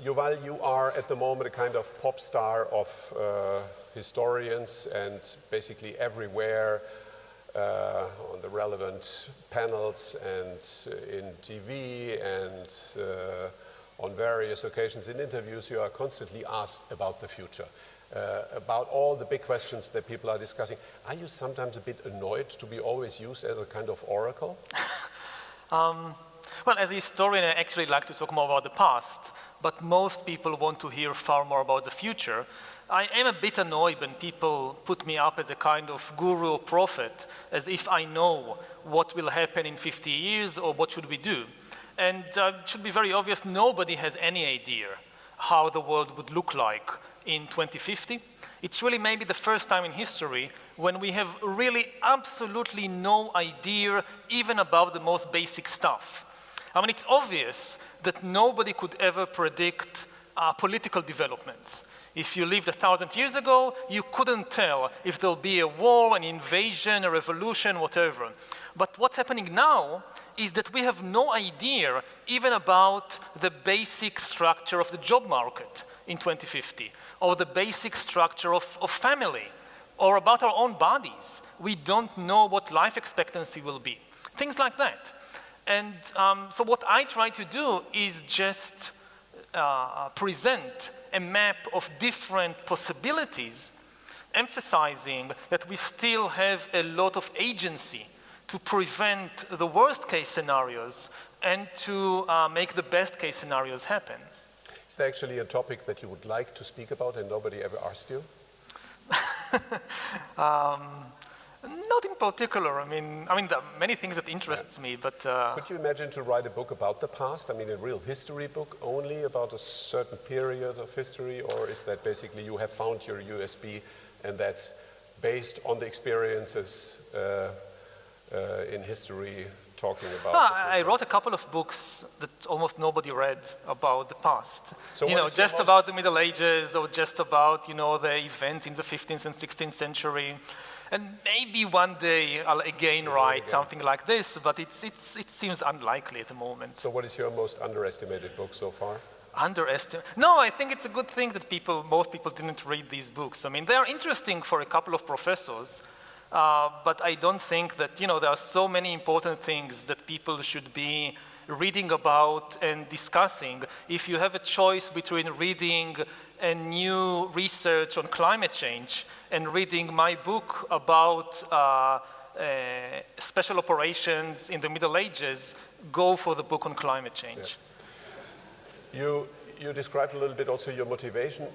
Yuval, you are at the moment a kind of pop star of historians, and basically everywhere on the relevant panels and in TV and on various occasions in interviews, you are constantly asked about the future, about all the big questions that people are discussing. Are you sometimes a bit annoyed to be always used as a kind of oracle? Well, as a historian, I actually like to talk more about the past, but most people want to hear far more about the future. I am a bit annoyed when people put me up as a kind of guru or prophet, as if I know what will happen in 50 years or what should we do. And it should be very obvious, nobody has any idea how the world would look like in 2050. It's really maybe the first time in history when we have really absolutely no idea even about the most basic stuff. I mean, it's obvious that nobody could ever predict political developments. If you lived 1,000 years ago, you couldn't tell if there'll be a war, an invasion, a revolution, whatever. But what's happening now is that we have no idea even about the basic structure of the job market in 2050, or the basic structure of family, or about our own bodies. We don't know what life expectancy will be. Things like that. And so what I try to do is just present a map of different possibilities, emphasizing that we still have a lot of agency to prevent the worst case scenarios and to make the best case scenarios happen. Is there actually a topic that you would like to speak about and nobody ever asked you? Not in particular. I mean, there are many things that interests me, but... Could you imagine to write a book about the past? I mean, a real history book only about a certain period of history, or is that basically you have found your USB and that's based on the experiences in history talking about the future? I wrote a couple of books that almost nobody read about the past. So just about the Middle Ages, or just about, the events in the 15th and 16th century. And maybe one day I'll again write something like this, but it seems unlikely at the moment. So what is your most underestimated book so far? No, I think it's a good thing that most people didn't read these books. I mean, they are interesting for a couple of professors, but I don't think that, there are so many important things that people should be reading about and discussing. If you have a choice between reading a new research on climate change and reading my book about special operations in the Middle Ages, go for the book on climate change. Yeah. You described a little bit also your motivation.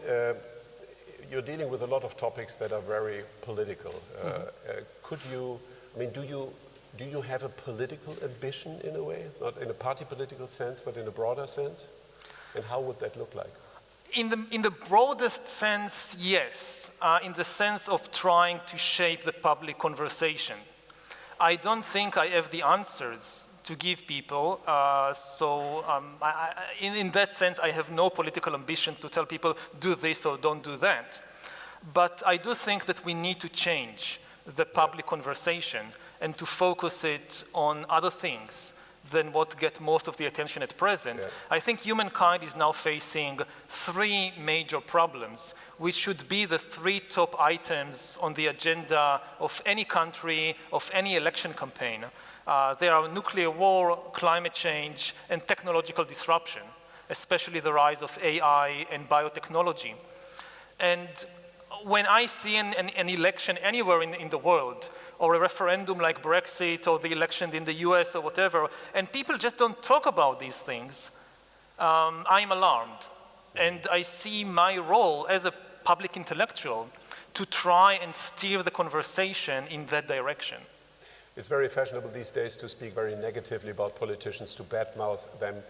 You're dealing with a lot of topics that are very political. Do you have a political ambition in a way? Not in a party political sense, but in a broader sense? And how would that look like? In the broadest sense, yes, in the sense of trying to shape the public conversation. I don't think I have the answers to give people, in that sense, I have no political ambitions to tell people, do this or don't do that. But I do think that we need to change the public conversation and to focus it on other things than what get most of the attention at present. Yeah. I think humankind is now facing 3 major problems, which should be the 3 top items on the agenda of any country, of any election campaign. There are nuclear war, climate change, and technological disruption, especially the rise of AI and biotechnology. And when I see an election anywhere in the world, or a referendum like Brexit, or the election in the US, or whatever, and people just don't talk about these things, I'm alarmed. And I see my role as a public intellectual to try and steer the conversation in that direction. It's very fashionable these days to speak very negatively about politicians, to badmouth them.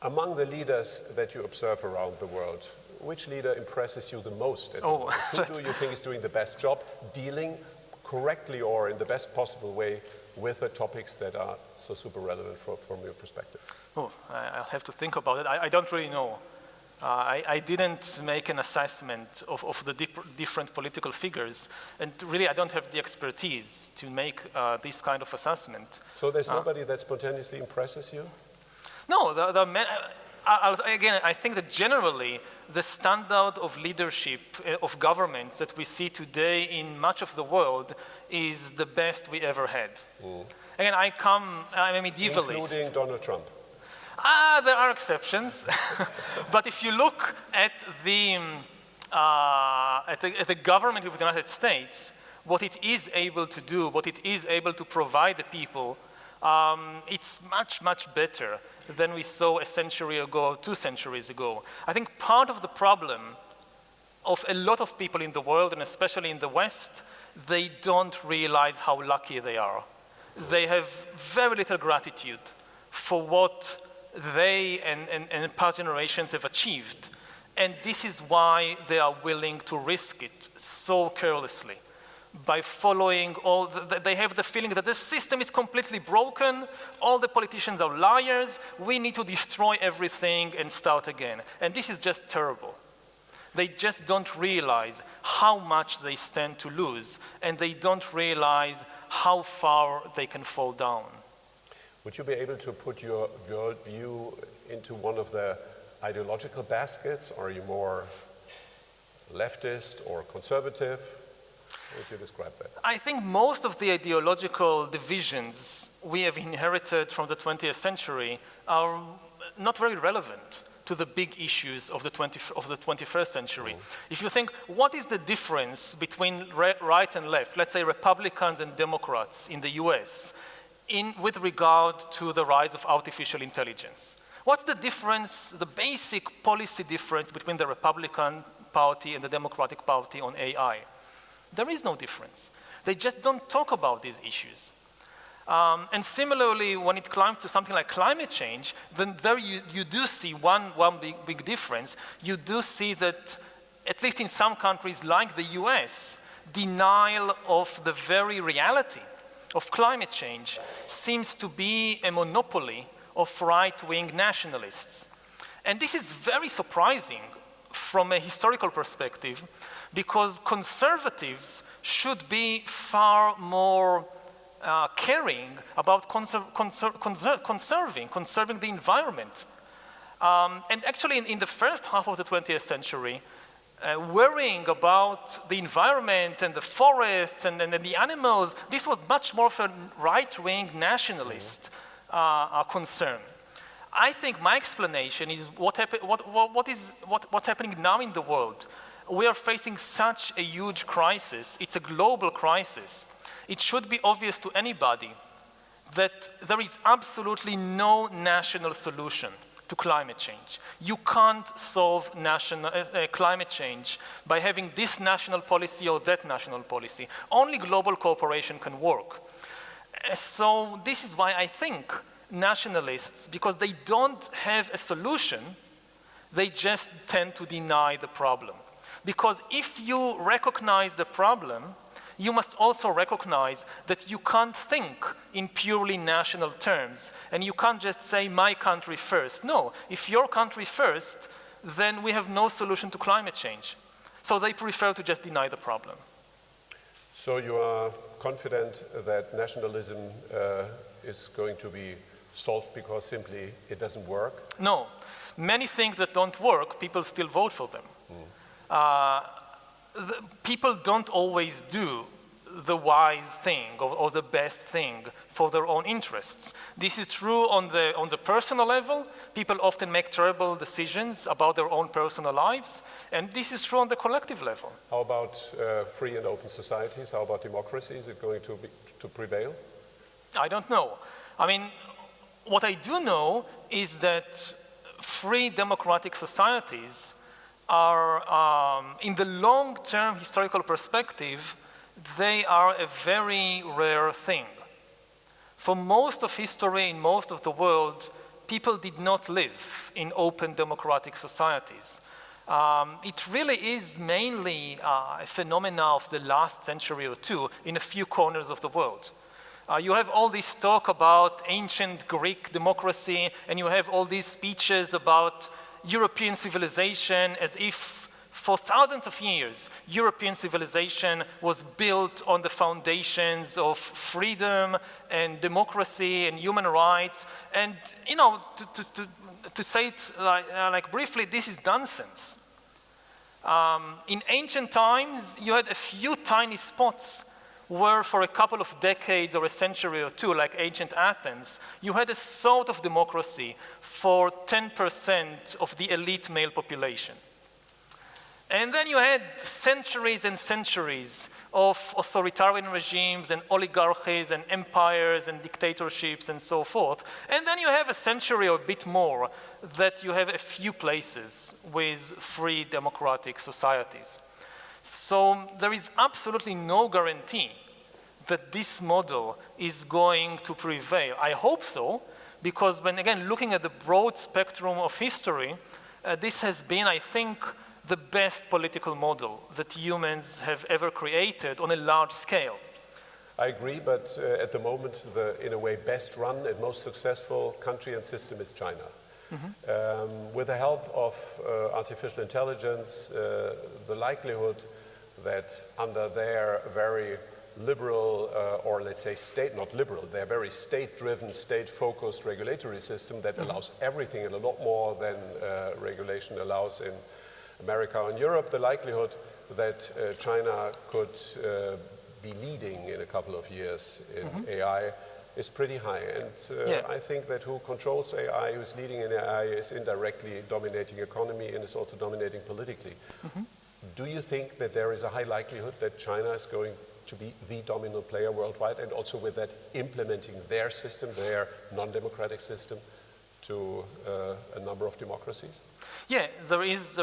Among the leaders that you observe around the world, which leader impresses you the most at the moment? Who do you think is doing the best job dealing correctly or in the best possible way with the topics that are so super relevant from your perspective? I'll have to think about it. I don't really know. I didn't make an assessment of the different political figures, and really I don't have the expertise to make this kind of assessment. So there's nobody that spontaneously impresses you? No, again, I think that generally the standard of leadership of governments that we see today in much of the world is the best we ever had. Again, I'm a medievalist. Including Donald Trump. There are exceptions. But if you look at the government of the United States, what it is able to do, what it is able to provide the people, it's much, much better than we saw a century ago, 2 centuries ago. I think part of the problem of a lot of people in the world, and especially in the West, they don't realize how lucky they are. They have very little gratitude for what they and past generations have achieved. And this is why they are willing to risk it so carelessly. By following they have the feeling that the system is completely broken, all the politicians are liars, we need to destroy everything and start again. And this is just terrible. They just don't realize how much they stand to lose, and they don't realize how far they can fall down. Would you be able to put your view into one of the ideological baskets? Are you more leftist or conservative? How would you describe that? I think most of the ideological divisions we have inherited from the 20th century are not very relevant to the big issues of the 21st century. If you think, what is the difference between right and left, let's say Republicans and Democrats in the US, with regard to the rise of artificial intelligence? What's the difference, the basic policy difference between the Republican Party and the Democratic Party on AI? There is no difference. They just don't talk about these issues. And similarly, when it comes to something like climate change, then there you do see one big difference. You do see that, at least in some countries like the US, denial of the very reality of climate change seems to be a monopoly of right-wing nationalists. And this is very surprising from a historical perspective, because conservatives should be far more caring about conserving the environment. And actually, in the first half of the 20th century, worrying about the environment and the forests and the animals, this was much more of a right-wing nationalist concern. I think my explanation is what's happening now in the world. We are facing such a huge crisis. It's a global crisis. It should be obvious to anybody that there is absolutely no national solution to climate change. You can't solve climate change by having this national policy or that national policy. Only global cooperation can work. So this is why I think nationalists, because they don't have a solution, they just tend to deny the problem. Because if you recognize the problem, you must also recognize that you can't think in purely national terms, and you can't just say, my country first. No, if your country first, then we have no solution to climate change. So they prefer to just deny the problem. So you are confident that nationalism is going to be solved because simply it doesn't work? No. Many things that don't work, people still vote for them. People don't always do the wise thing or the best thing for their own interests. This is true on the personal level. People often make terrible decisions about their own personal lives, and this is true on the collective level. How about free and open societies? How about democracy? Is it going to prevail? I don't know. I mean, what I do know is that free democratic societies are, in the long-term historical perspective, they are a very rare thing. For most of history in most of the world, people did not live in open democratic societies. It really is mainly a phenomenon of the last century or two in a few corners of the world. You have all this talk about ancient Greek democracy, and you have all these speeches about European civilization, as if for thousands of years, European civilization was built on the foundations of freedom and democracy and human rights. And, you know, to say it like briefly, this is nonsense. In ancient times, you had a few tiny spots where for a couple of decades or a century or two, like ancient Athens, you had a sort of democracy for 10% of the elite male population. And then you had centuries and centuries of authoritarian regimes and oligarchies and empires and dictatorships and so forth. And then you have a century or a bit more that you have a few places with free democratic societies. So there is absolutely no guarantee that this model is going to prevail. I hope so, because when, again, looking at the broad spectrum of history, this has been, I think, the best political model that humans have ever created on a large scale. I agree, but at the moment, the, in a way, best run and most successful country and system is China. With the help of artificial intelligence, the likelihood that under their very liberal, or let's say not liberal, their very state-driven, state-focused regulatory system that allows everything and a lot more than regulation allows in America and Europe, the likelihood that China could be leading in a couple of years in AI is pretty high. And I think that who controls AI, who's leading in AI, is indirectly dominating economy and is also dominating politically. Do you think that there is a high likelihood that China is going to be the dominant player worldwide, and also with that implementing their system, their non-democratic system, to a number of democracies? Yeah, there is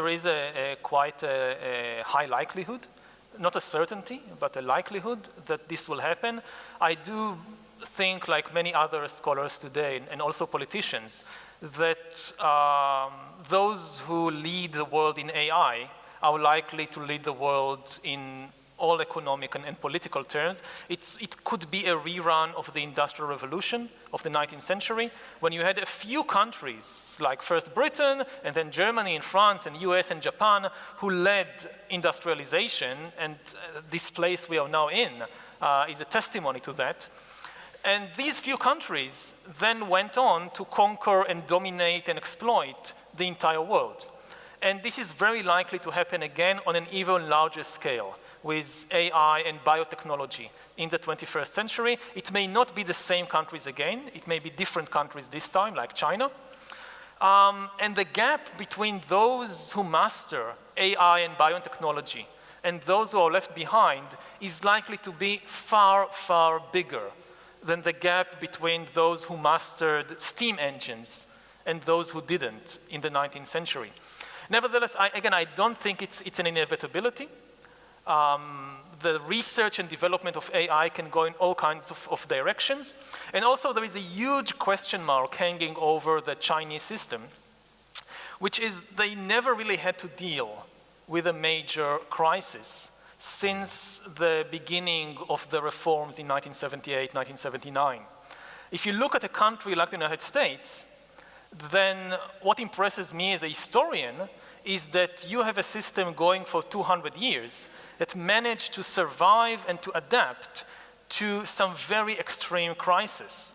quite a high likelihood, not a certainty, but a likelihood that this will happen. I do think, like many other scholars today, and also politicians, that those who lead the world in AI are likely to lead the world in all economic and political terms. It could be a rerun of the Industrial Revolution of the 19th century, when you had a few countries, like first Britain, and then Germany and France and US and Japan, who led industrialization, and this place we are now in is a testimony to that. And these few countries then went on to conquer and dominate and exploit the entire world. And this is very likely to happen again on an even larger scale with AI and biotechnology in the 21st century. It may not be the same countries again. It may be different countries this time, like China. And the gap between those who master AI and biotechnology and those who are left behind is likely to be far, far bigger than the gap between those who mastered steam engines and those who didn't in the 19th century. Nevertheless, I don't think it's an inevitability. The research and development of AI can go in all kinds of directions. And also there is a huge question mark hanging over the Chinese system, which is they never really had to deal with a major crisis since the beginning of the reforms in 1978, 1979. If you look at a country like the United States, then what impresses me as a historian is that you have a system going for 200 years that managed to survive and to adapt to some very extreme crises.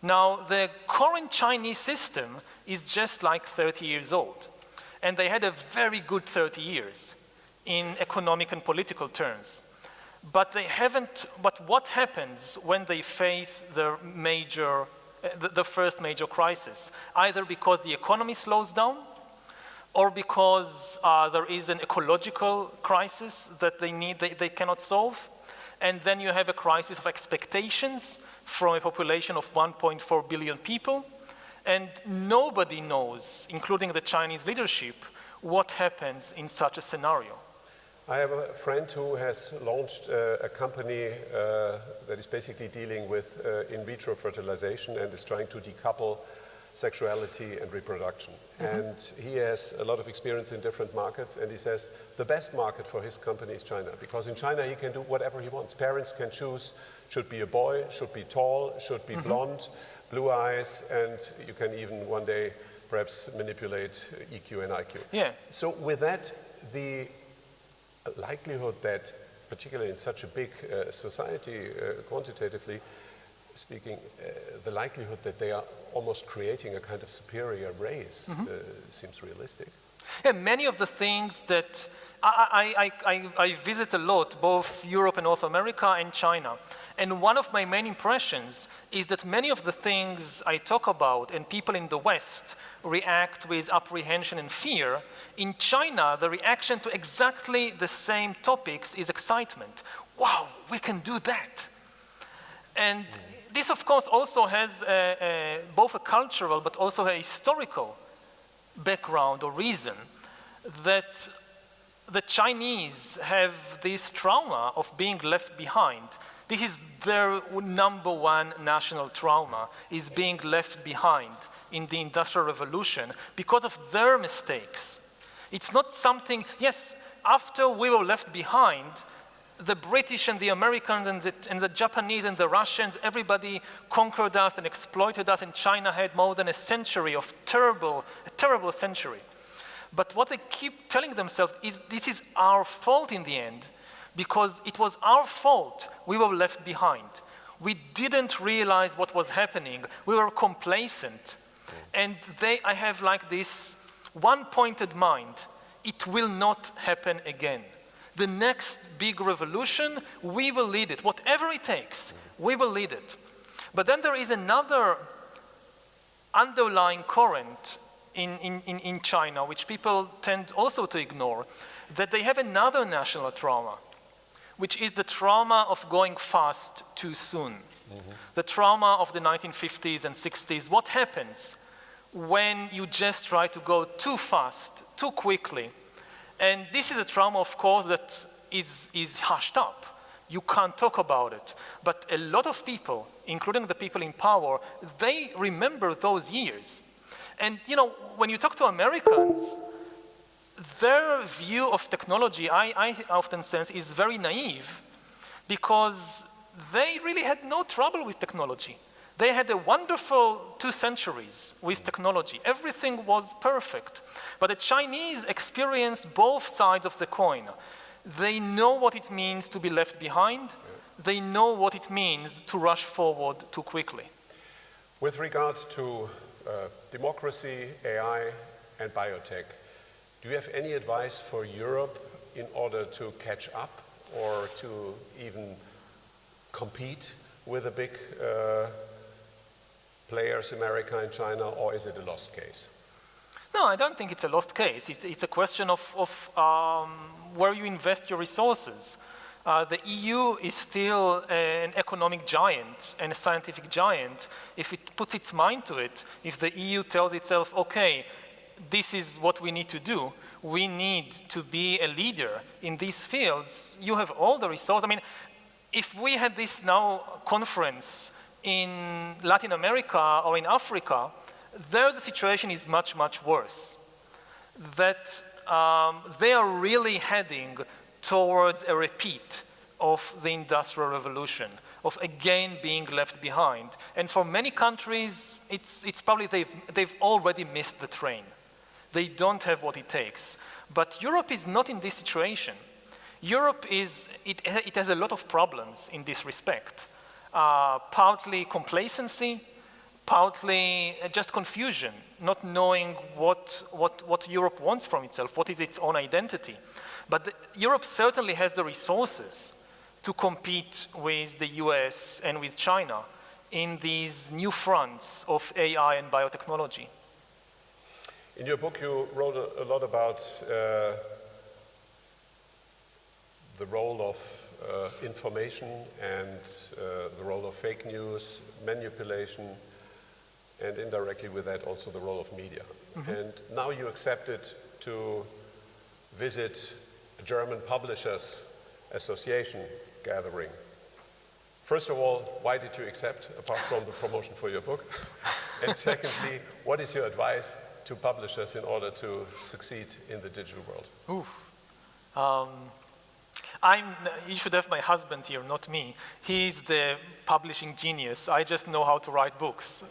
Now, the current Chinese system is just like 30 years old, and they had a very good 30 years in economic and political terms. But what happens when they face the first major crisis? Either because the economy slows down, or because there is an ecological crisis that they cannot solve. And then you have a crisis of expectations from a population of 1.4 billion people. And nobody knows, including the Chinese leadership, what happens in such a scenario. I have a friend who has launched a company that is basically dealing with in vitro fertilization and is trying to decouple sexuality and reproduction. And he has a lot of experience in different markets, and he says the best market for his company is China, because in China he can do whatever he wants. Parents can choose, should be a boy, should be tall, should be blonde, blue eyes, and you can even one day perhaps manipulate EQ and IQ. Yeah. So with that, the likelihood that, particularly in such a big society quantitatively, speaking, the likelihood that they are almost creating a kind of superior race seems realistic. Yeah, many of the things that I visit a lot, both Europe and North America and China. And one of my main impressions is that many of the things I talk about and people in the West react with apprehension and fear, in China, the reaction to exactly the same topics is excitement. Wow, we can do that. And this, of course, also has both a cultural but also a historical background or reason that the Chinese have this trauma of being left behind. This is their number one national trauma, is being left behind in the Industrial Revolution because of their mistakes. It's not something, yes, after we were left behind, the British and the Americans and the Japanese and the Russians, everybody conquered us and exploited us, and China had more than a century of a terrible century. But what they keep telling themselves is this is our fault in the end, because it was our fault we were left behind. We didn't realize what was happening. We were complacent. And I have like this one-pointed mind. It will not happen again. The next big revolution, we will lead it. Whatever it takes, we will lead it. But then there is another underlying current in China, which people tend also to ignore, that they have another national trauma, which is the trauma of going fast too soon. The trauma of the 1950s and 60s. What happens when you just try to go too fast, too quickly? And this is a trauma, of course, that is hushed up. You can't talk about it. But a lot of people, including the people in power, they remember those years. And you know, when you talk to Americans, their view of technology, I often sense, is very naive, because they really had no trouble with technology. They had a wonderful 2 centuries with technology. Everything was perfect. But the Chinese experienced both sides of the coin. They know what it means to be left behind. They know what it means to rush forward too quickly. With regards to democracy, AI, and biotech, do you have any advice for Europe in order to catch up or to even compete with the big players, America and China, or is it a lost case? No, I don't think it's a lost case. It's a question of where you invest your resources. The EU is still an economic giant and a scientific giant. If it puts its mind to it, if the EU tells itself, okay, this is what we need to do, we need to be a leader in these fields, you have all the resources. I mean, if we had this now conference in Latin America or in Africa, there the situation is much, much worse. That they are really heading towards a repeat of the Industrial Revolution, of again being left behind. And for many countries, it's probably they've already missed the train. They don't have what it takes. But Europe is not in this situation. Europe it has a lot of problems in this respect. Partly complacency, partly just confusion, not knowing what Europe wants from itself, what is its own identity. But Europe certainly has the resources to compete with the US and with China in these new fronts of AI and biotechnology. In your book, you wrote a lot about the role of information and the role of fake news, manipulation, and indirectly with that also the role of media. And now you accepted to visit a German Publishers Association gathering. First of all, why did you accept, apart from the promotion for your book? And secondly, what is your advice to publishers in order to succeed in the digital world? You should have my husband here, not me. He's the publishing genius. I just know how to write books.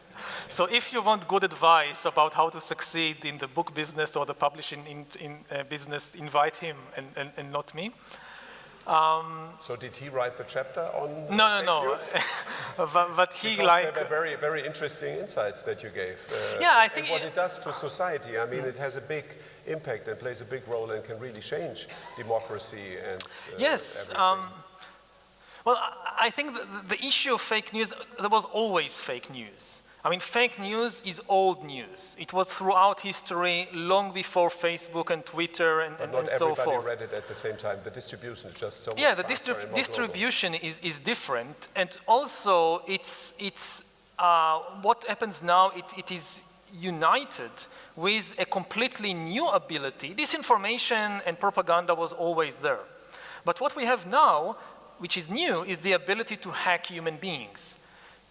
So if you want good advice about how to succeed in the book business or the publishing business, invite him and not me. So did he write the chapter on No. news? but he Because like... there were very, very interesting insights that you gave. Yeah, I think and what it does to society. I mean, it has a big impact and plays a big role and can really change democracy and Yes. everything. Well, I think the issue of fake news, there was always fake news. I mean, fake news is old news. It was throughout history, long before Facebook and Twitter and so forth. Not everybody read it at the same time. The distribution is just so much Yeah, the faster and more distribution is different. And also, it's what happens now, it is united with a completely new ability. Disinformation and propaganda was always there. But what we have now, which is new, is the ability to hack human beings,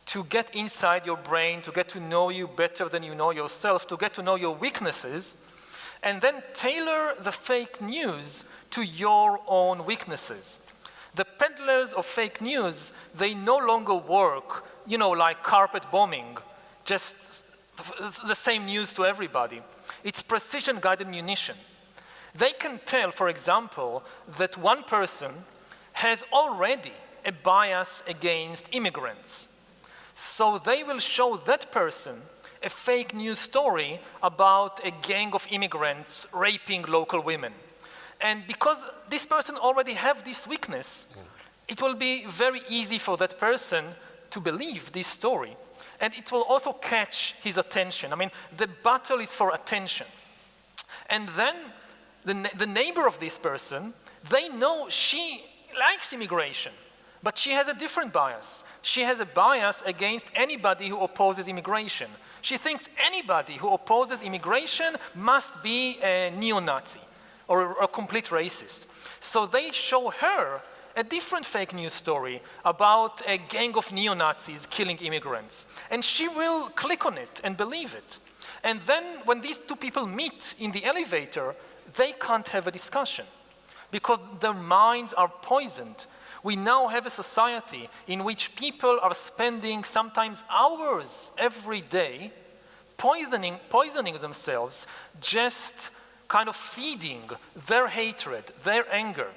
to get inside your brain, to get to know you better than you know yourself, to get to know your weaknesses, and then tailor the fake news to your own weaknesses. The peddlers of fake news, they no longer work, you know, like carpet bombing, just the same news to everybody. It's precision-guided munition. They can tell, for example, that one person has already a bias against immigrants. So they will show that person a fake news story about a gang of immigrants raping local women. And because this person already have this weakness, it will be very easy for that person to believe this story. And it will also catch his attention. I mean, the battle is for attention. And then the neighbor of this person, they know she likes immigration, but she has a different bias. She has a bias against anybody who opposes immigration. She thinks anybody who opposes immigration must be a neo-Nazi or a complete racist. So they show her a different fake news story about a gang of neo-Nazis killing immigrants. And she will click on it and believe it. And then when these two people meet in the elevator, they can't have a discussion because their minds are poisoned. We now have a society in which people are spending sometimes hours every day poisoning themselves, just kind of feeding their hatred, their anger.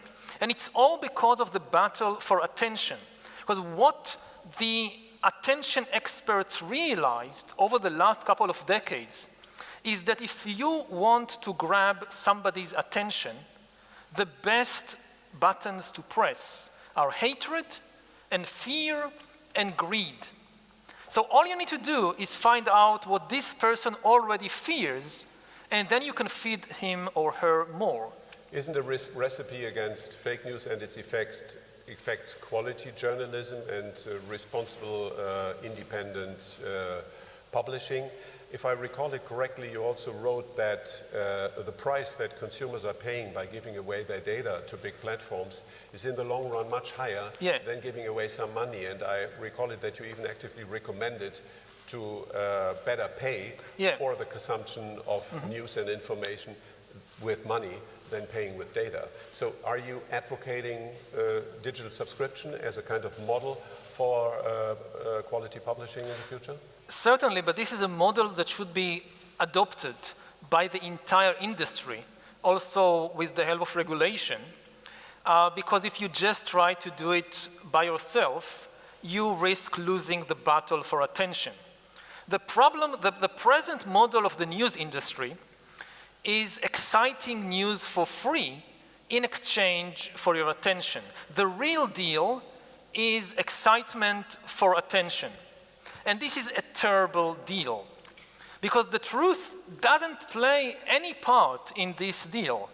And it's all because of the battle for attention. Because what the attention experts realized over the last couple of decades is that if you want to grab somebody's attention, the best buttons to press are hatred and fear and greed. So all you need to do is find out what this person already fears, and then you can feed him or her more. Isn't a recipe against fake news and its effects quality journalism and responsible independent publishing? If I recall it correctly, you also wrote that the price that consumers are paying by giving away their data to big platforms is in the long run much higher than giving away some money. And I recall it that you even actively recommended to better pay for the consumption of news and information with money than paying with data. So are you advocating digital subscription as a kind of model for quality publishing in the future? Certainly, but this is a model that should be adopted by the entire industry, also with the help of regulation, because if you just try to do it by yourself, you risk losing the battle for attention. The problem, the present model of the news industry is exciting news for free in exchange for your attention. The real deal is excitement for attention. And this is a terrible deal, because the truth doesn't play any part in this deal.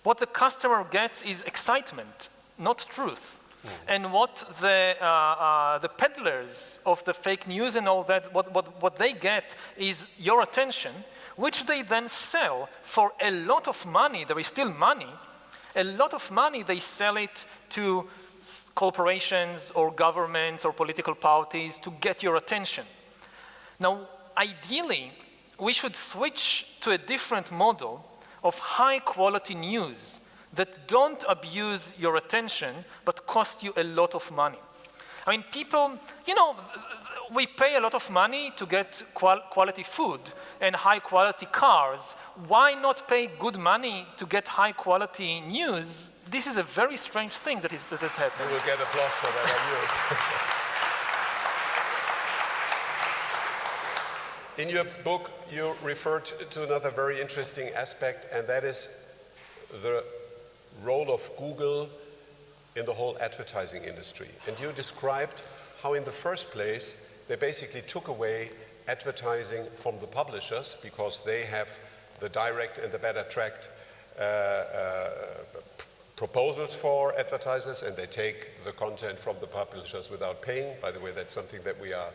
What the customer gets is excitement, not truth. And what the peddlers of the fake news and all that, what they get is your attention, which they then sell for a lot of money. There is still money. A lot of money, they sell it to corporations or governments or political parties to get your attention. Now, ideally, we should switch to a different model of high-quality news that don't abuse your attention but cost you a lot of money. I mean, people, you know, we pay a lot of money to get quality food, and high-quality cars, why not pay good money to get high-quality news? This is a very strange thing that has happened. You will get applause for that, I knew. In your book, you referred to another very interesting aspect, and that is the role of Google in the whole advertising industry. And you described how in the first place they basically took away advertising from the publishers because they have the direct and the better tracked proposals for advertisers, and they take the content from the publishers without paying. By the way, that's something that we are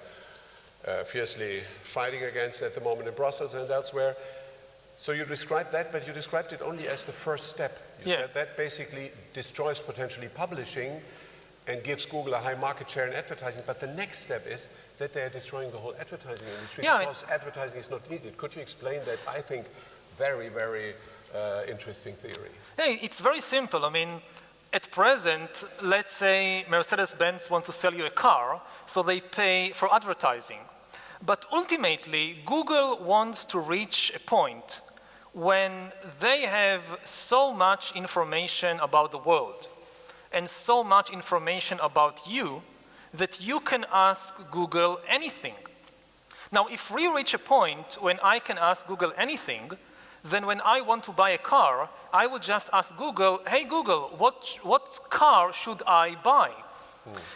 fiercely fighting against at the moment in Brussels and elsewhere. So you described that, but you described it only as the first step. You said that basically destroys potentially publishing and gives Google a high market share in advertising. But the next step is that they are destroying the whole advertising industry because advertising is not needed. Could you explain that, I think, very, very interesting theory? Hey, it's very simple. I mean, at present, let's say Mercedes-Benz want to sell you a car, so they pay for advertising. But ultimately, Google wants to reach a point when they have so much information about the world and so much information about you that you can ask Google anything. Now, if we reach a point when I can ask Google anything, then when I want to buy a car, I would just ask Google, hey Google, what car should I buy?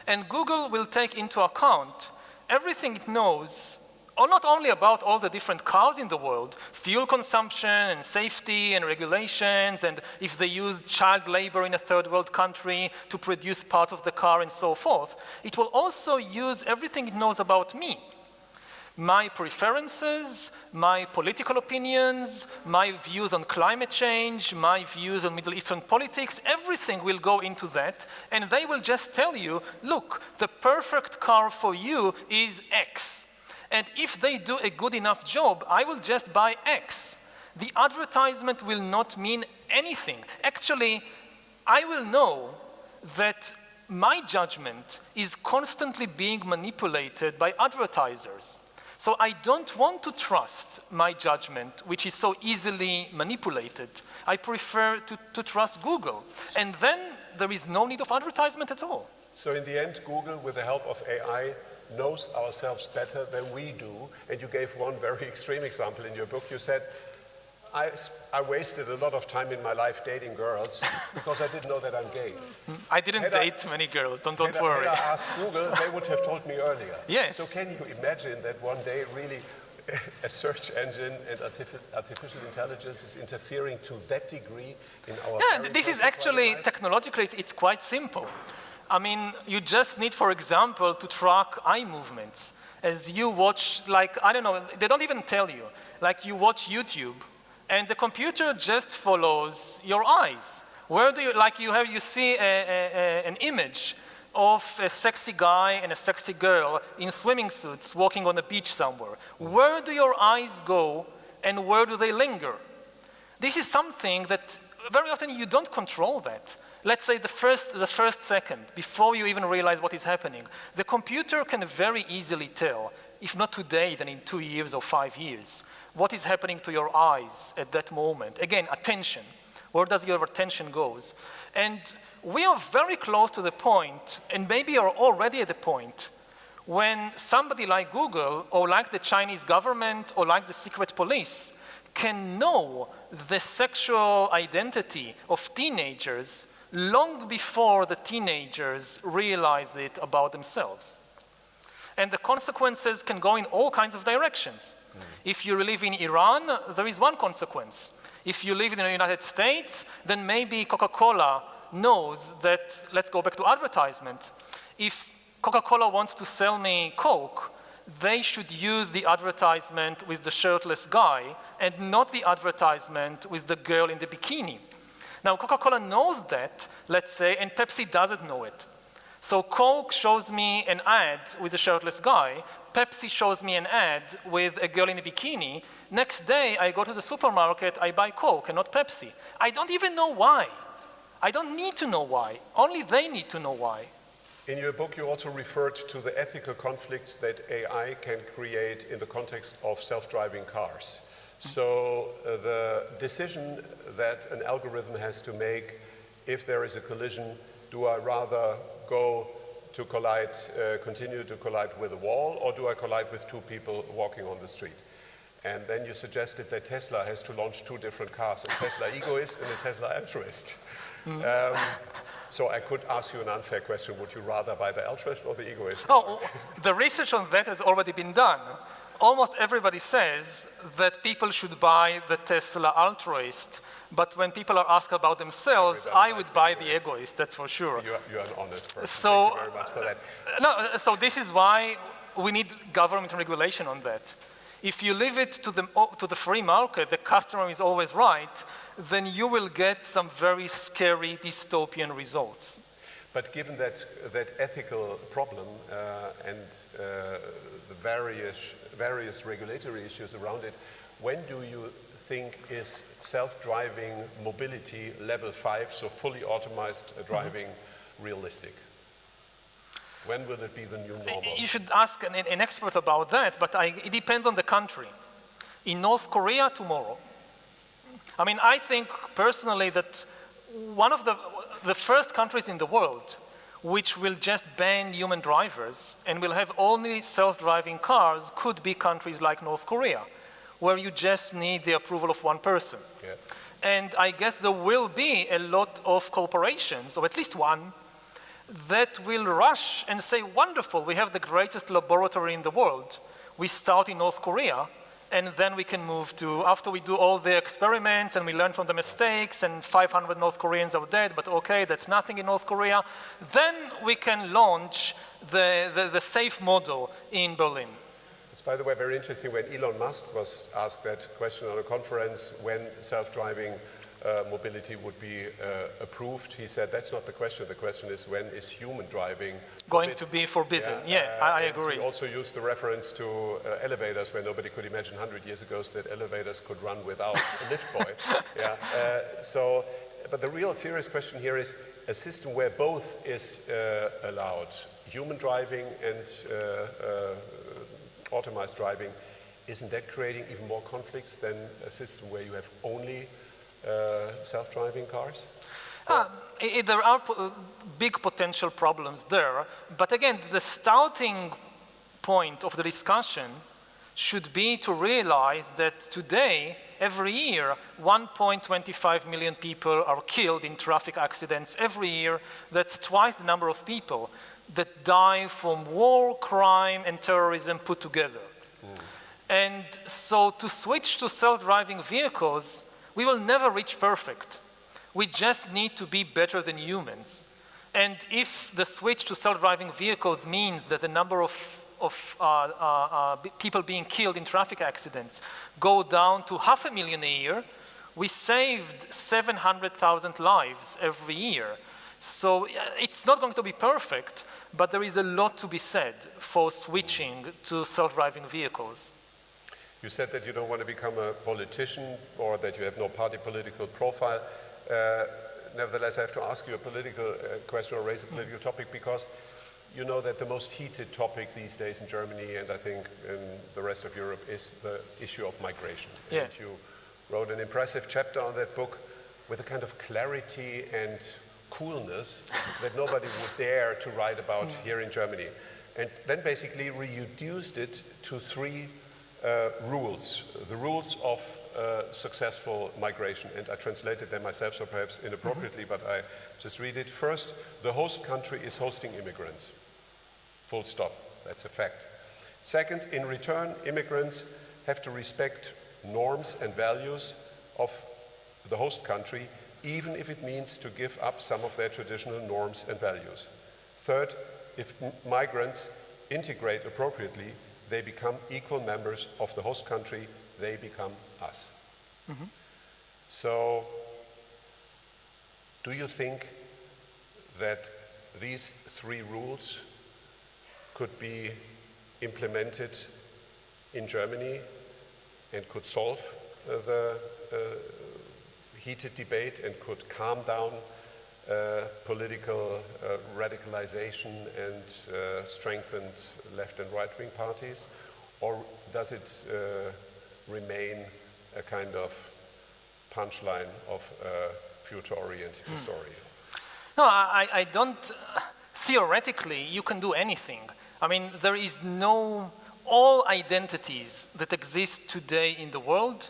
And Google will take into account everything it knows, or not only about all the different cars in the world, fuel consumption and safety and regulations, and if they use child labor in a third world country to produce parts of the car and so forth. It will also use everything it knows about me. My preferences, my political opinions, my views on climate change, my views on Middle Eastern politics, everything will go into that, and they will just tell you, look, the perfect car for you is X. And if they do a good enough job, I will just buy X. The advertisement will not mean anything. Actually, I will know that my judgment is constantly being manipulated by advertisers. So I don't want to trust my judgment, which is so easily manipulated. I prefer to trust Google. And then there is no need of advertisement at all. So in the end, Google, with the help of AI, knows ourselves better than we do. And you gave one very extreme example in your book. You said, I wasted a lot of time in my life dating girls because I didn't know that I'm gay. I didn't date many girls, don't worry. Had I asked Google, they would have told me earlier. Yes. So can you imagine that one day really a search engine and artificial intelligence is interfering to that degree in our this is actually, technologically, it's quite simple. I mean, you just need, for example, to track eye movements. As you watch, like, I don't know, they don't even tell you. Like, you watch YouTube, and the computer just follows your eyes. Where do you, like you see an image of a sexy guy and a sexy girl in swimming suits walking on a beach somewhere. Where do your eyes go and where do they linger? This is something that very often you don't control that. Let's say the first second, before you even realize what is happening, the computer can very easily tell, if not today, then in 2 years or 5 years, what is happening to your eyes at that moment. Again, attention. Where does your attention goes? And we are very close to the point, and maybe are already at the point, when somebody like Google, or like the Chinese government, or like the secret police, can know the sexual identity of teenagers long before the teenagers realize it about themselves. And the consequences can go in all kinds of directions. If you live in Iran, there is one consequence. If you live in the United States, then maybe Coca-Cola knows that, let's go back to advertisement. If Coca-Cola wants to sell me Coke, they should use the advertisement with the shirtless guy and not the advertisement with the girl in the bikini. Now, Coca-Cola knows that, let's say, and Pepsi doesn't know it. So Coke shows me an ad with a shirtless guy, Pepsi shows me an ad with a girl in a bikini. Next day, I go to the supermarket, I buy Coke and not Pepsi. I don't even know why. I don't need to know why. Only they need to know why. In your book, you also referred to the ethical conflicts that AI can create in the context of self-driving cars. So the decision that an algorithm has to make if there is a collision, do I rather go to collide, continue to collide with a wall, or do I collide with two people walking on the street? And then you suggested that Tesla has to launch two different cars, a Tesla egoist and a Tesla altruist. So I could ask you an unfair question. Would you rather buy the altruist or the egoist? Oh, the research on that has already been done. Almost everybody says that people should buy the Tesla altruist, but when people are asked about themselves, I would buy the egoist, that's for sure. You're an honest person. So, thank you very much for that. No, so this is why we need government regulation on that. If you leave it to the free market, the customer is always right, then you will get some very scary dystopian results. But given that ethical problem and the various regulatory issues around it, when do you think is self-driving mobility level 5, so fully automated driving, realistic? When will it be the new normal? You should ask an expert about that, but it depends on the country. In North Korea, tomorrow. I mean, I think personally that one of the first countries in the world which will just ban human drivers and will have only self-driving cars could be countries like North Korea, where you just need the approval of one person. Yeah. And I guess there will be a lot of corporations, or at least one, that will rush and say, wonderful, we have the greatest laboratory in the world. We start in North Korea, and then we can move to, after we do all the experiments and we learn from the mistakes and 500 North Koreans are dead, but okay, that's nothing in North Korea, then we can launch the safe model in Berlin. It's, by the way, very interesting when Elon Musk was asked that question on a conference when self-driving mobility would be approved. He said that's not the question. The question is when is human driving going to be forbidden? Yeah, I agree. He also used the reference to elevators, where nobody could imagine 100 years ago that elevators could run without a lift boy. But the real serious question here is a system where both is allowed, human driving and automated driving. Isn't that creating even more conflicts than a system where you have only self-driving cars? There are big potential problems there, but again, the starting point of the discussion should be to realize that today, every year, 1.25 million people are killed in traffic accidents every year. That's twice the number of people that die from war, crime, and terrorism put together. And so to switch to self-driving vehicles, we will never reach perfect. We just need to be better than humans. And if the switch to self-driving vehicles means that the number of people being killed in traffic accidents go down to 500,000 a year, we saved 700,000 lives every year. So it's not going to be perfect, but there is a lot to be said for switching to self-driving vehicles. You said that you don't want to become a politician or that you have no political profile. Nevertheless, I have to ask you a political question or raise a political topic, because you know that the most heated topic these days in Germany and I think in the rest of Europe is the issue of migration. Yeah. And you wrote an impressive chapter on that book with a kind of clarity and coolness that nobody would dare to write about here in Germany. And then basically reduced it to three rules, the rules of successful migration, and I translated them myself, so perhaps inappropriately, but I just read it. First, the host country is hosting immigrants. Full stop, that's a fact. Second, in return, immigrants have to respect norms and values of the host country, even if it means to give up some of their traditional norms and values. Third, if migrants integrate appropriately, they become equal members of the host country, they become us. So, do you think that these three rules could be implemented in Germany and could solve the heated debate and could calm down political radicalization and strengthened left and right-wing parties, or does it remain a kind of punchline of a future-oriented historian? No, I don't. Theoretically, you can do anything. I mean, there is no. All identities that exist today in the world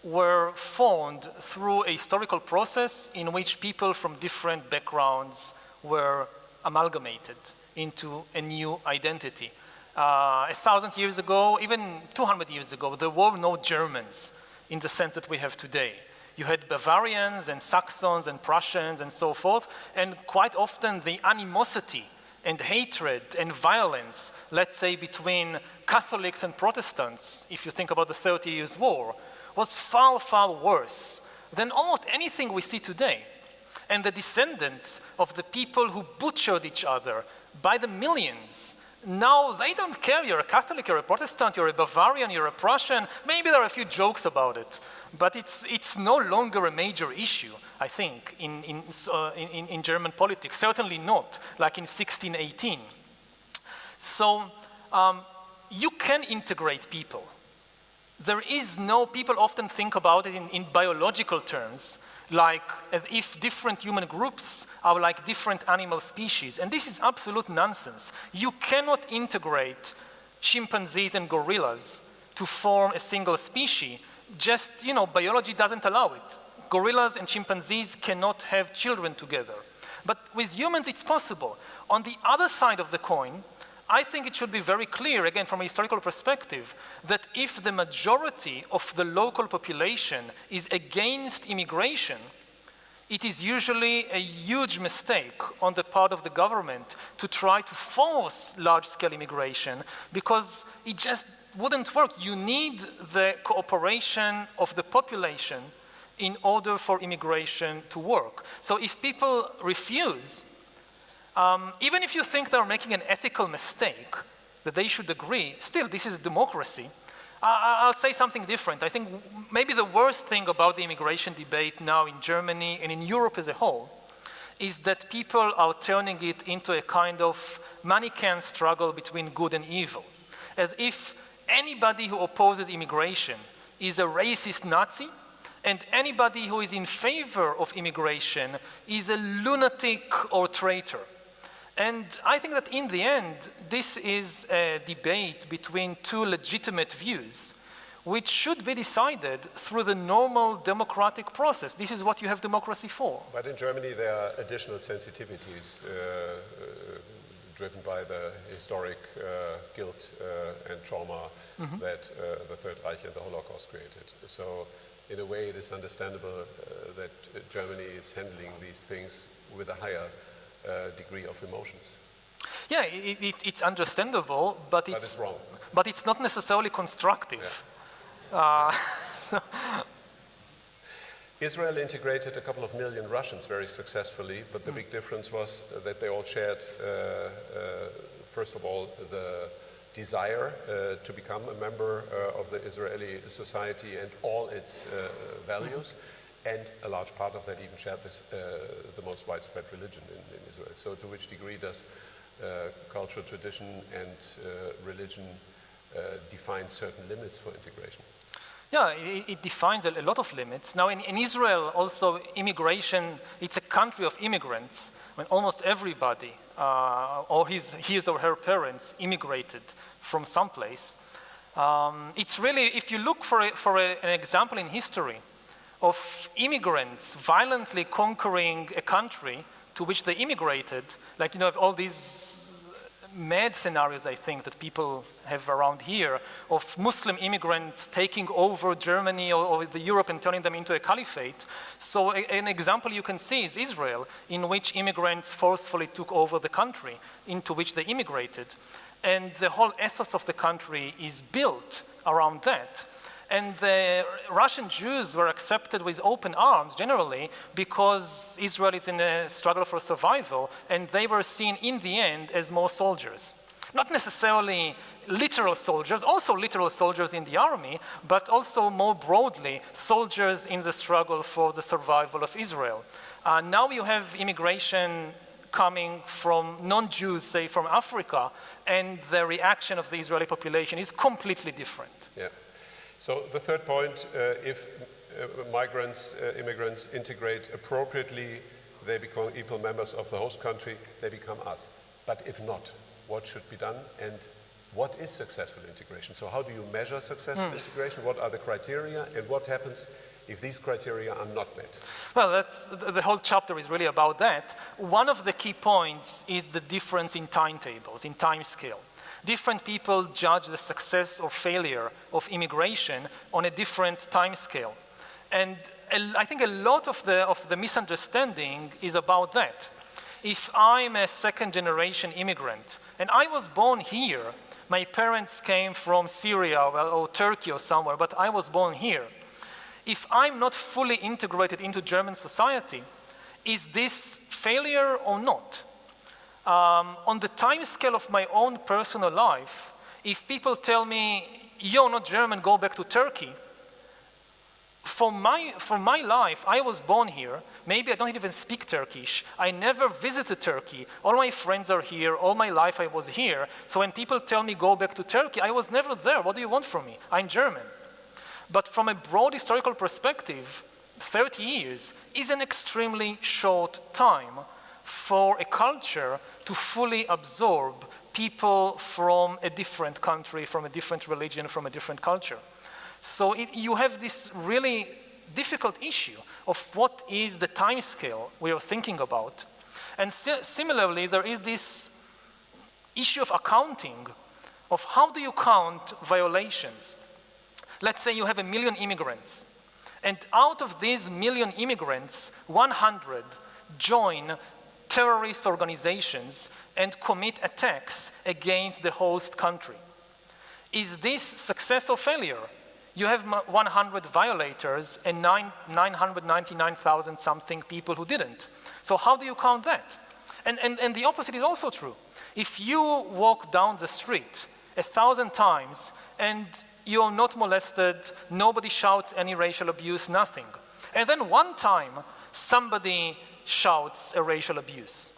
were formed through a historical process in which people from different backgrounds were amalgamated into a new identity. 1,000 years ago, even 200 years ago, there were no Germans in the sense that we have today. You had Bavarians and Saxons and Prussians and so forth, and quite often the animosity and hatred and violence, let's say between Catholics and Protestants, if you think about the 30 Years' War, was far, far worse than almost anything we see today. And the descendants of the people who butchered each other by the millions, now they don't care, you're a Catholic, you're a Protestant, you're a Bavarian, you're a Prussian, maybe there are a few jokes about it, but it's no longer a major issue, I think, in German politics, certainly not like in 1618. So you can integrate people. There is no, people often think about it in biological terms, like as if different human groups are like different animal species. And this is absolute nonsense. You cannot integrate chimpanzees and gorillas to form a single species. Just, biology doesn't allow it. Gorillas and chimpanzees cannot have children together. But with humans, it's possible. On the other side of the coin, I think it should be very clear, again, from a historical perspective, that if the majority of the local population is against immigration, it is usually a huge mistake on the part of the government to try to force large-scale immigration, because it just wouldn't work. You need the cooperation of the population in order for immigration to work. So if people refuse, even if you think they're making an ethical mistake, that they should agree, still, this is democracy. I'll say something different. I think maybe the worst thing about the immigration debate now in Germany and in Europe as a whole is that people are turning it into a kind of Manichaean struggle between good and evil, as if anybody who opposes immigration is a racist Nazi, and anybody who is in favor of immigration is a lunatic or traitor. And I think that in the end, this is a debate between two legitimate views, which should be decided through the normal democratic process. This is what you have democracy for. But in Germany, there are additional sensitivities driven by the historic guilt and trauma that the Third Reich and the Holocaust created. So in a way, it is understandable that Germany is handling these things with a higher degree of emotions. Yeah, it's understandable, but it's wrong. But it's not necessarily constructive. Yeah. Israel integrated a couple of million Russians very successfully, but the big difference was that they all shared, first of all, the desire to become a member of the Israeli society and all its values. And a large part of that even shared this, the most widespread religion in Israel. So to which degree does cultural tradition and religion define certain limits for integration? Yeah, it defines a lot of limits. Now in Israel also immigration, it's a country of immigrants. When almost everybody or his or her parents immigrated from someplace. It's really, if you look for an example in history, of immigrants violently conquering a country to which they immigrated, like, all these mad scenarios, I think, that people have around here, of Muslim immigrants taking over Germany or the Europe and turning them into a caliphate. So an example you can see is Israel, in which immigrants forcefully took over the country into which they immigrated. And the whole ethos of the country is built around that. And the Russian Jews were accepted with open arms, generally, because Israel is in a struggle for survival, and they were seen in the end as more soldiers. Not necessarily literal soldiers, also literal soldiers in the army, but also more broadly, soldiers in the struggle for the survival of Israel. Now you have immigration coming from non-Jews, say from Africa, and the reaction of the Israeli population is completely different. Yeah. So the third point, if immigrants integrate appropriately, they become equal members of the host country, they become us. But if not, what should be done, and what is successful integration? So how do you measure successful integration? What are the criteria, and what happens if these criteria are not met? Well, the whole chapter is really about that. One of the key points is the difference in timetables, in time scale. Different people judge the success or failure of immigration on a different time scale. And I think a lot of the misunderstanding is about that. If I'm a second-generation immigrant, and I was born here, my parents came from Syria or Turkey or somewhere, but I was born here. If I'm not fully integrated into German society, is this failure or not? On the time scale of my own personal life, if people tell me, you're not German, go back to Turkey, for my life, I was born here. Maybe I don't even speak Turkish. I never visited Turkey. All my friends are here. All my life I was here. So when people tell me go back to Turkey, I was never there. What do you want from me? I'm German. But from a broad historical perspective, 30 years is an extremely short time for a culture to fully absorb people from a different country, from a different religion, from a different culture. So you have this really difficult issue of what is the time scale we are thinking about. And similarly, there is this issue of accounting, of how do you count violations. Let's say you have 1 million immigrants, and out of these 1 million immigrants, 100 join terrorist organizations and commit attacks against the host country. Is this success or failure? You have 100 violators and 999,000 something people who didn't. So how do you count that? And the opposite is also true. If you walk down the street 1,000 times and you are not molested, nobody shouts any racial abuse, nothing. And then one time somebody shouts a racial abuse.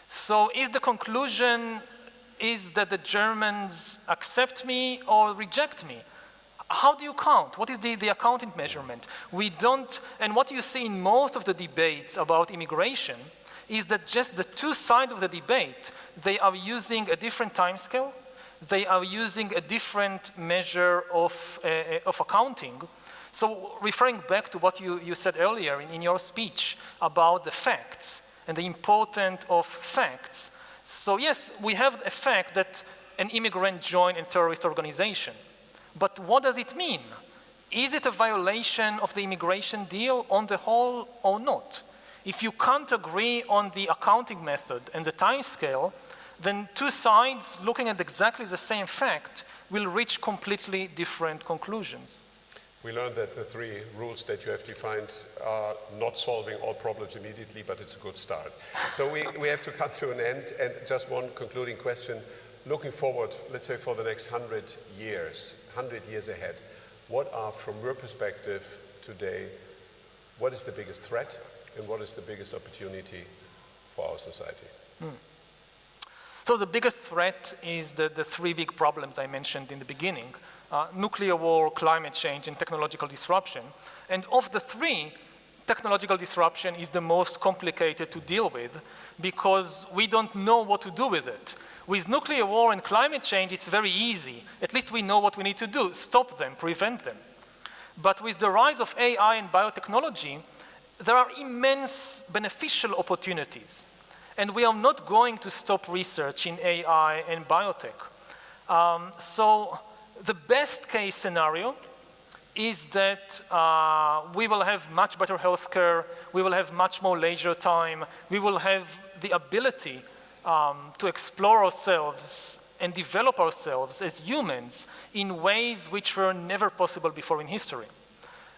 So is the conclusion is that the Germans accept me or reject me? How do you count? What is the accounting measurement? We don't, and what you see in most of the debates about immigration is that just the two sides of the debate, they are using a different time scale, they are using a different measure of accounting. So referring back to what you said earlier in your speech about the facts and the importance of facts. So yes, we have a fact that an immigrant joined a terrorist organization. But what does it mean? Is it a violation of the immigration deal on the whole or not? If you can't agree on the accounting method and the time scale, then two sides looking at exactly the same fact will reach completely different conclusions. We learned that the 3 rules that you have defined are not solving all problems immediately, but it's a good start. So we have to come to an end, and just one concluding question. Looking forward, let's say for the next 100 years ahead, what are, from your perspective today, what is the biggest threat and what is the biggest opportunity for our society? So the biggest threat is the 3 big problems I mentioned in the beginning, nuclear war, climate change, and technological disruption. And of the 3, technological disruption is the most complicated to deal with because we don't know what to do with it. With nuclear war and climate change, it's very easy. At least we know what we need to do, stop them, prevent them. But with the rise of AI and biotechnology, there are immense beneficial opportunities. And we are not going to stop research in AI and biotech. So the best case scenario is that we will have much better healthcare, we will have much more leisure time, we will have the ability to explore ourselves and develop ourselves as humans in ways which were never possible before in history.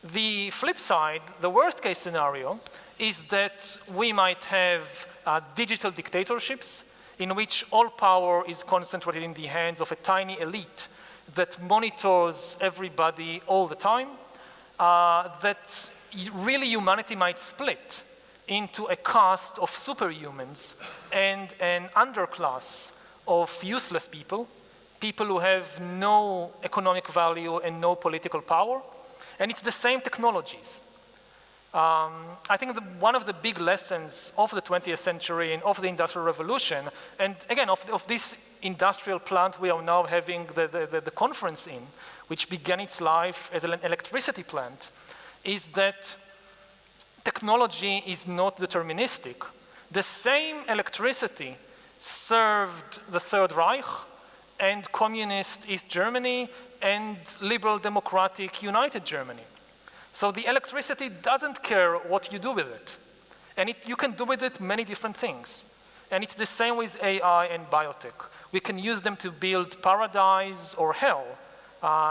The flip side, the worst case scenario, is that we might have digital dictatorships in which all power is concentrated in the hands of a tiny elite that monitors everybody all the time, that really humanity might split into a caste of superhumans and an underclass of useless people, people who have no economic value and no political power, and it's the same technologies. I think one of the big lessons of the 20th century and of the Industrial Revolution, and again, of this industrial plant we are now having the conference in, which began its life as an electricity plant, is that technology is not deterministic. The same electricity served the Third Reich and communist East Germany and liberal democratic United Germany. So the electricity doesn't care what you do with it. And you can do with it many different things. And it's the same with AI and biotech. We can use them to build paradise or hell.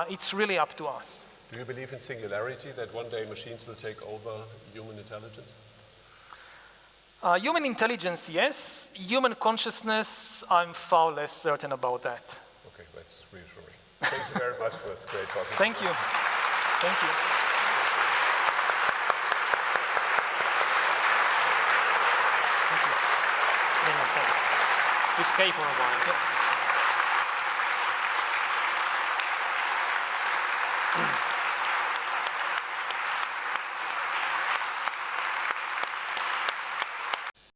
It's really up to us. Do you believe in singularity, that one day machines will take over human intelligence? Human intelligence, yes. Human consciousness, I'm far less certain about that. Okay, that's reassuring. Thank you very much. It was great talking Thank to you. Thank you. Thanks. We stay for a while. Yeah.